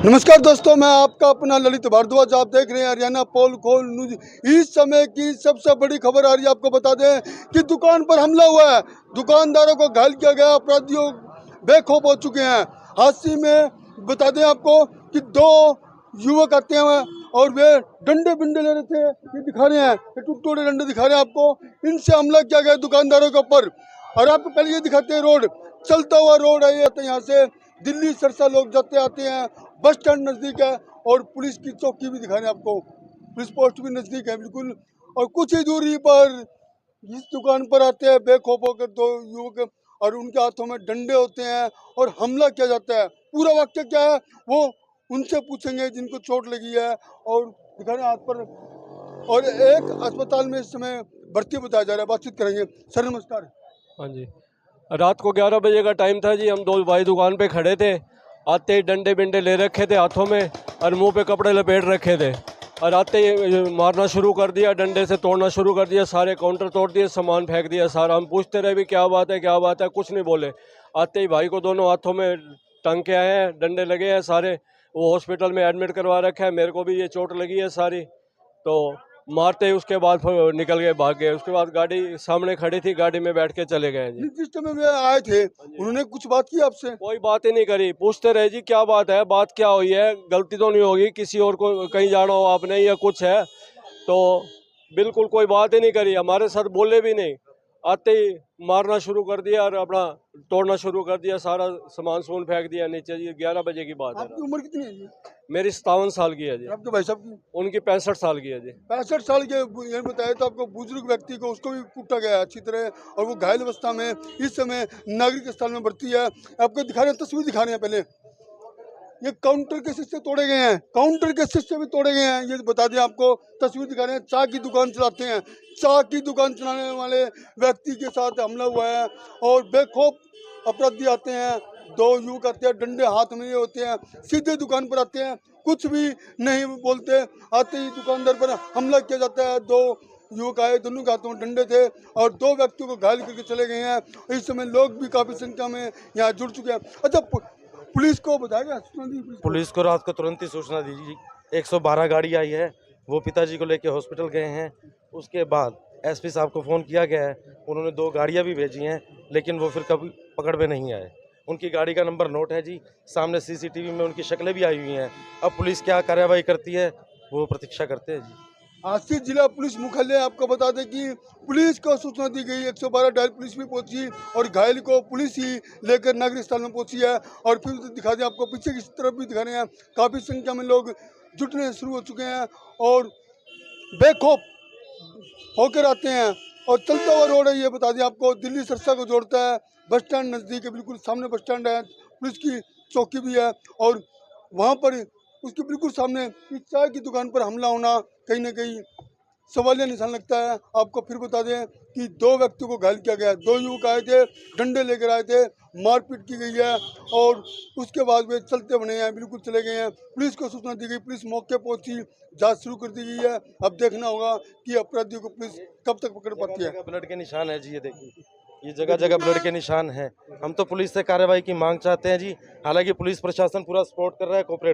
नमस्कार दोस्तों, मैं आपका अपना ललित भारद्वाज। आप देख रहे हैं हरियाणा पोल खोल न्यूज। इस समय की सबसे बड़ी खबर आ रही है। आपको बता दें कि दुकान पर हमला हुआ है, दुकानदारों को घायल किया गया, अपराधियों बेखौफ हो चुके हैं। हादसे में बता दें आपको कि दो युवक आते हैं और वे डंडे बिंडे ले रहे थे। ये दिखा रहे हैं, ये टूटे डंडे दिखा रहे हैं आपको। इनसे हमला किया गया दुकानदारों के ऊपर। और आपको पहले ये दिखाते हैं, रोड चलता हुआ रोड है ये। यहाँ से दिल्ली सरसा लोग जाते आते हैं, बस स्टैंड नज़दीक है और पुलिस की चौकी भी दिखा रहे हैं आपको। पुलिस पोस्ट भी नज़दीक है बिल्कुल। और कुछ ही दूरी पर इस दुकान पर आते हैं बेखौफ होकर दो युवक और उनके हाथों में डंडे होते हैं और हमला किया जाता है। पूरा वाक्य क्या है वो उनसे पूछेंगे जिनको चोट लगी है और दिखा रहे हैं हाथ पर। और एक अस्पताल में इस समय भर्ती बताया जा रहा है। बातचीत करेंगे। सर नमस्कार। हाँ जी, रात को 11 बजे का टाइम था जी। हम दो भाई दुकान पे खड़े थे। आते ही डंडे बिंडे ले रखे थे हाथों में और मुंह पे कपड़े लपेट रखे थे और आते ही मारना शुरू कर दिया, डंडे से तोड़ना शुरू कर दिया। सारे काउंटर तोड़ दिए, सामान फेंक दिया सारा। हम पूछते रहे भी क्या बात है क्या बात है, कुछ नहीं बोले। आते ही भाई को दोनों हाथों में टांग के आए हैं, डंडे लगे हैं सारे। वो हॉस्पिटल में एडमिट करवा रखा है। मेरे को भी ये चोट लगी है सारी। तो मारते ही उसके बाद फिर निकल गए, भाग गए। उसके बाद गाड़ी सामने खड़ी थी, गाड़ी में बैठ के चले गए जी। जिस समय वे आए थे उन्होंने कुछ बात की आपसे? कोई बात ही नहीं करी। पूछते रहे जी क्या बात है, बात क्या हुई है, गलती तो नहीं होगी, किसी और को कहीं जाना हो आपने या कुछ है। तो बिल्कुल कोई बात ही नहीं करी, हमारे साथ बोले भी नहीं। आते ही मारना शुरू कर दिया और अपना तोड़ना शुरू कर दिया, सारा सामान सून फेंक दिया नीचे जी। 11 बजे की बात है। आपकी उम्र कितनी है जी? मेरी 57 साल की है जी। आपके भाई साहब की? उनकी 65 साल की है जी। 65 साल के ये बताया तो आपको बुजुर्ग व्यक्ति को उसको भी कूटा गया अच्छी तरह और वो घायल अवस्था में इस समय नागरिक अस्पताल में भर्ती है। आपको दिखा रहे हैं, तस्वीर दिखा रहे हैं। पहले ये काउंटर के शीशे तोड़े गए हैं, काउंटर के शीशे भी तोड़े गए हैं। ये बता दें आपको, तस्वीर दिखा रहे हैं। चाय की दुकान चलाते हैं, चाय की दुकान चलाने वाले व्यक्ति के साथ हमला हुआ है और बेखौफ अपराधी आते हैं। दो युवक आते हैं, डंडे हाथ में ये होते हैं, सीधे दुकान पर आते हैं, कुछ भी नहीं बोलते। आते ही दुकानदार पर हमला किया जाता है। दो युवक आए, दोनों के हाथों में डंडे थे और दो व्यक्तियों को घायल करके चले गए हैं। इस समय लोग भी काफी संख्या में यहाँ जुड़ चुके हैं। अच्छा, पुलिस को बताया गया, सूचना दी पुलिस को रात को तुरंत ही सूचना दी। 112 गाड़ी आई है, वो पिताजी को लेके हॉस्पिटल गए हैं। उसके बाद एसपी साहब को फ़ोन किया गया है, उन्होंने 2 गाड़ियां भी भेजी हैं, लेकिन वो फिर कभी पकड़ में नहीं आए। उनकी गाड़ी का नंबर नोट है जी, सामने सीसीटीवी में उनकी शक्लें भी आई हुई हैं। अब पुलिस क्या कार्रवाई करती है वो प्रतीक्षा करते हैं जी। आज से जिला पुलिस मुख्यालय आपको बता दें कि पुलिस को सूचना दी गई। 112 डायल पुलिस भी पहुंची और घायल को पुलिस ही लेकर नागरिक अस्पताल में पहुंची है। और फिर दिखा दें आपको, पीछे की तरफ भी दिखा रहे हैं, काफ़ी संख्या में लोग जुटने शुरू हो चुके हैं और बेखौफ होकर आते हैं। और चलता हुआ रोड है ये, बता दें आपको, दिल्ली सरसा को जोड़ता है। बस स्टैंड नज़दीक है, बिल्कुल सामने बस स्टैंड है, पुलिस की चौकी भी है और वहाँ पर उसके बिल्कुल सामने इस चाय की दुकान पर हमला होना कहीं ना कहीं सवालिया निशान लगता है। आपको फिर बता दें कि 2 व्यक्तियों को घायल किया गया। 2 युवक आए थे, डंडे लेकर आए थे, मारपीट की गई है और उसके बाद वे चलते बने हैं, बिल्कुल चले गए हैं। पुलिस को सूचना दी गई, पुलिस मौके पहुंची, जांच शुरू कर दी गई है। अब देखना होगा कि अपराधियों को पुलिस कब तक पकड़ पाती है। ब्लड के निशान है जी, ये देखिए, ये जगह जगह ब्लड के निशान हैं। हम तो पुलिस से कार्रवाई की मांग चाहते हैं जी। हालांकि पुलिस प्रशासन पूरा सपोर्ट कर रहा है, कोऑपरेट